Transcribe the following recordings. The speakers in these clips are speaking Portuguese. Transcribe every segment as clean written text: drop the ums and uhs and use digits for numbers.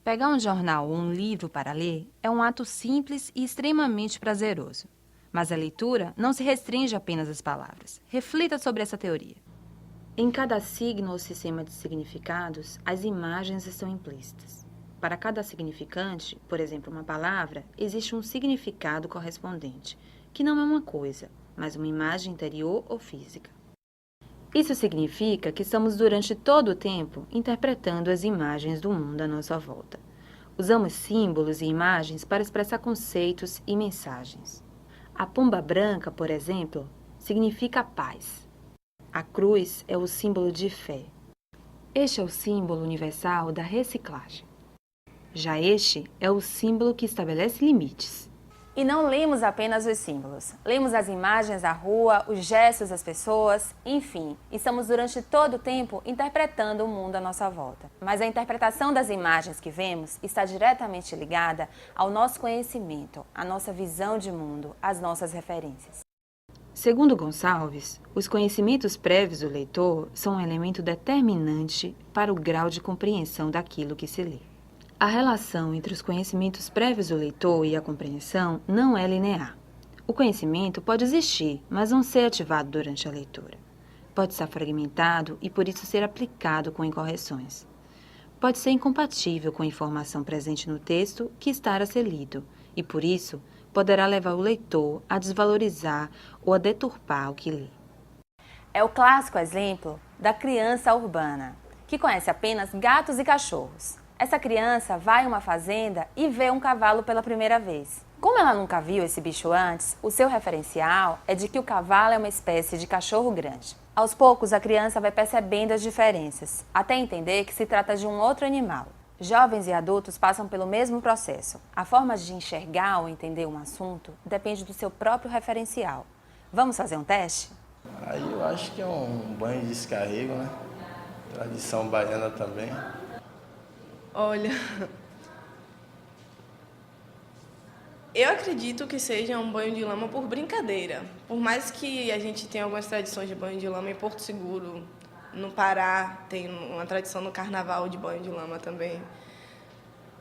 Pegar um jornal ou um livro para ler é um ato simples e extremamente prazeroso. Mas a leitura não se restringe apenas às palavras. Reflita sobre essa teoria. Em cada signo ou sistema de significados, as imagens estão implícitas. Para cada significante, por exemplo, uma palavra, existe um significado correspondente, que não é uma coisa, mas uma imagem interior ou física. Isso significa que estamos durante todo o tempo interpretando as imagens do mundo à nossa volta. Usamos símbolos e imagens para expressar conceitos e mensagens. A pomba branca, por exemplo, significa paz. A cruz é o símbolo de fé. Este é o símbolo universal da reciclagem. Já este é o símbolo que estabelece limites. E não lemos apenas os símbolos. Lemos as imagens da rua, os gestos das pessoas, enfim. Estamos durante todo o tempo interpretando o mundo à nossa volta. Mas a interpretação das imagens que vemos está diretamente ligada ao nosso conhecimento, à nossa visão de mundo, às nossas referências. Segundo Gonçalves, os conhecimentos prévios do leitor são um elemento determinante para o grau de compreensão daquilo que se lê. A relação entre os conhecimentos prévios do leitor e a compreensão não é linear. O conhecimento pode existir, mas não ser ativado durante a leitura. Pode estar fragmentado e, por isso, ser aplicado com incorreções. Pode ser incompatível com a informação presente no texto que está a ser lido e, por isso, poderá levar o leitor a desvalorizar ou a deturpar o que lê. É o clássico exemplo da criança urbana, que conhece apenas gatos e cachorros. Essa criança vai a uma fazenda e vê um cavalo pela primeira vez. Como ela nunca viu esse bicho antes, o seu referencial é de que o cavalo é uma espécie de cachorro grande. Aos poucos, a criança vai percebendo as diferenças, até entender que se trata de um outro animal. Jovens e adultos passam pelo mesmo processo. A forma de enxergar ou entender um assunto depende do seu próprio referencial. Vamos fazer um teste? Aí eu acho que é um banho de descarrego, né? Tradição baiana também. Olha, eu acredito que seja um banho de lama por brincadeira. Por mais que a gente tenha algumas tradições de banho de lama em Porto Seguro, no Pará tem uma tradição no carnaval de banho de lama também.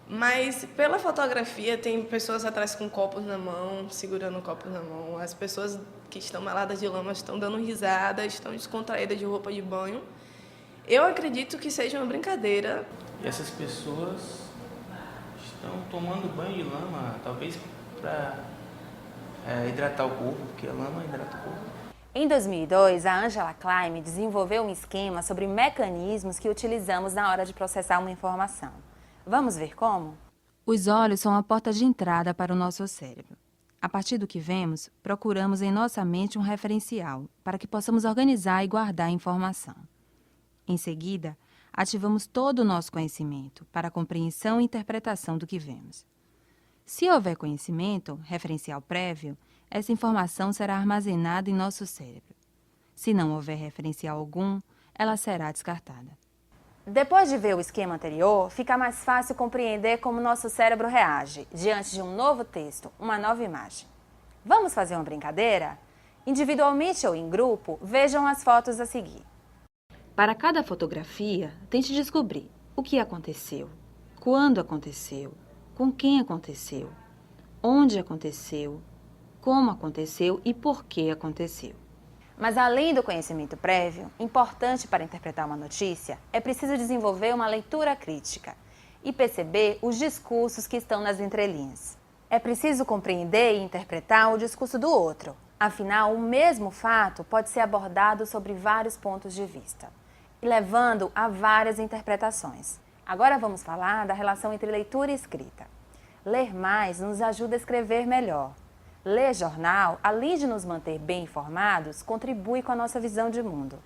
Mas pela fotografia tem pessoas atrás com copos na mão, segurando copos na mão. As pessoas que estão meladas de lama estão dando risada, estão descontraídas de roupa de banho. Eu acredito que seja uma brincadeira. E essas pessoas estão tomando banho de lama, talvez para hidratar o corpo, porque a lama hidrata o corpo. Em 2002, a Angela Klein desenvolveu um esquema sobre mecanismos que utilizamos na hora de processar uma informação. Vamos ver como? Os olhos são a porta de entrada para o nosso cérebro. A partir do que vemos, procuramos em nossa mente um referencial para que possamos organizar e guardar a informação. Em seguida, ativamos todo o nosso conhecimento para a compreensão e interpretação do que vemos. Se houver conhecimento, referencial prévio, essa informação será armazenada em nosso cérebro. Se não houver referencial algum, ela será descartada. Depois de ver o esquema anterior, fica mais fácil compreender como nosso cérebro reage diante de um novo texto, uma nova imagem. Vamos fazer uma brincadeira? Individualmente ou em grupo, vejam as fotos a seguir. Para cada fotografia, tente descobrir o que aconteceu, quando aconteceu, com quem aconteceu, onde aconteceu, como aconteceu e por que aconteceu. Mas além do conhecimento prévio, importante para interpretar uma notícia, é preciso desenvolver uma leitura crítica e perceber os discursos que estão nas entrelinhas. É preciso compreender e interpretar o discurso do outro. Afinal, o mesmo fato pode ser abordado sobre vários pontos de vista, levando a várias interpretações. Agora vamos falar da relação entre leitura e escrita. Ler mais nos ajuda a escrever melhor. Ler jornal, além de nos manter bem informados, contribui com a nossa visão de mundo.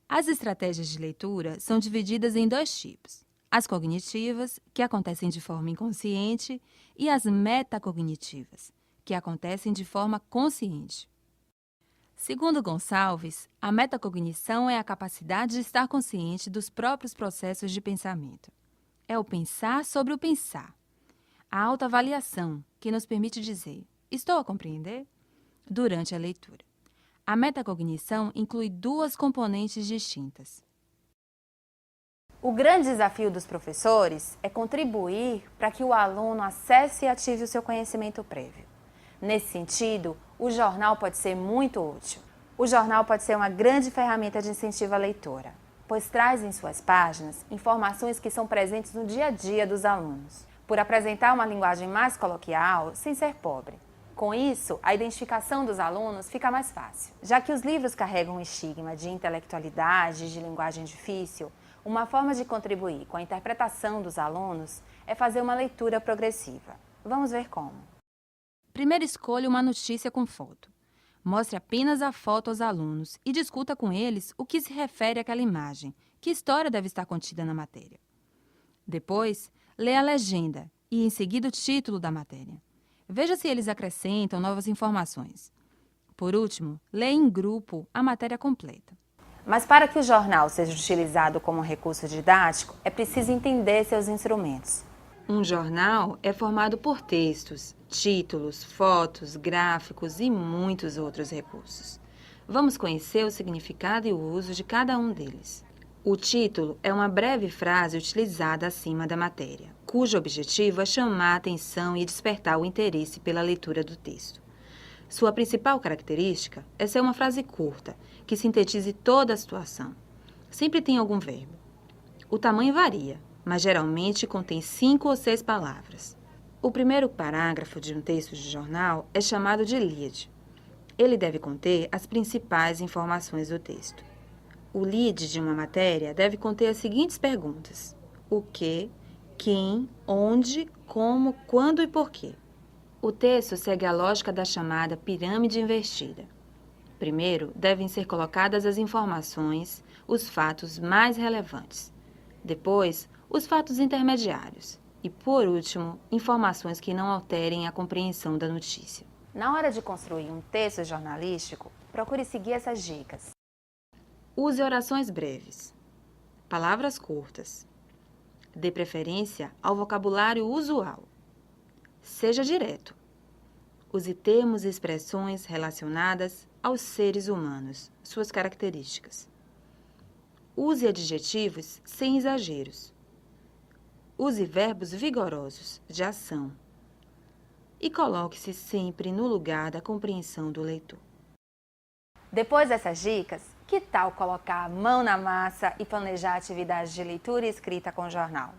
As estratégias de leitura são divididas em dois tipos: as cognitivas, que acontecem de forma inconsciente, e as metacognitivas, que acontecem de forma consciente. Segundo Gonçalves, a metacognição é a capacidade de estar consciente dos próprios processos de pensamento. É o pensar sobre o pensar. A autoavaliação, que nos permite dizer: estou a compreender? Durante a leitura. A metacognição inclui duas componentes distintas. O grande desafio dos professores é contribuir para que o aluno acesse e ative o seu conhecimento prévio. Nesse sentido, o jornal pode ser muito útil. O jornal pode ser uma grande ferramenta de incentivo à leitura, pois traz em suas páginas informações que são presentes no dia a dia dos alunos, por apresentar uma linguagem mais coloquial sem ser pobre. Com isso, a identificação dos alunos fica mais fácil. Já que os livros carregam um estigma de intelectualidade e de linguagem difícil, uma forma de contribuir com a interpretação dos alunos é fazer uma leitura progressiva. Vamos ver como. Primeiro, escolha uma notícia com foto. Mostre apenas a foto aos alunos e discuta com eles o que se refere àquela imagem, que história deve estar contida na matéria. Depois, leia a legenda e, em seguida, o título da matéria. Veja se eles acrescentam novas informações. Por último, leia em grupo a matéria completa. Mas para que o jornal seja utilizado como recurso didático, é preciso entender seus instrumentos. Um jornal é formado por textos, títulos, fotos, gráficos e muitos outros recursos. Vamos conhecer o significado e o uso de cada um deles. O título é uma breve frase utilizada acima da matéria, cujo objetivo é chamar a atenção e despertar o interesse pela leitura do texto. Sua principal característica é ser uma frase curta, que sintetize toda a situação. Sempre tem algum verbo. O tamanho varia, mas geralmente contém 5 ou 6 palavras. O primeiro parágrafo de um texto de jornal é chamado de lead. Ele deve conter as principais informações do texto. O lead de uma matéria deve conter as seguintes perguntas: o que, quem, onde, como, quando e porquê. O texto segue a lógica da chamada pirâmide invertida. Primeiro, devem ser colocadas as informações, os fatos mais relevantes. Depois, os fatos intermediários. E, por último, informações que não alterem a compreensão da notícia. Na hora de construir um texto jornalístico, procure seguir essas dicas. Use orações breves. Palavras curtas. Dê preferência ao vocabulário usual. Seja direto. Use termos e expressões relacionadas aos seres humanos, suas características. Use adjetivos sem exageros. Use verbos vigorosos, de ação. E coloque-se sempre no lugar da compreensão do leitor. Depois dessas dicas, que tal colocar a mão na massa e planejar atividades de leitura e escrita com o jornal?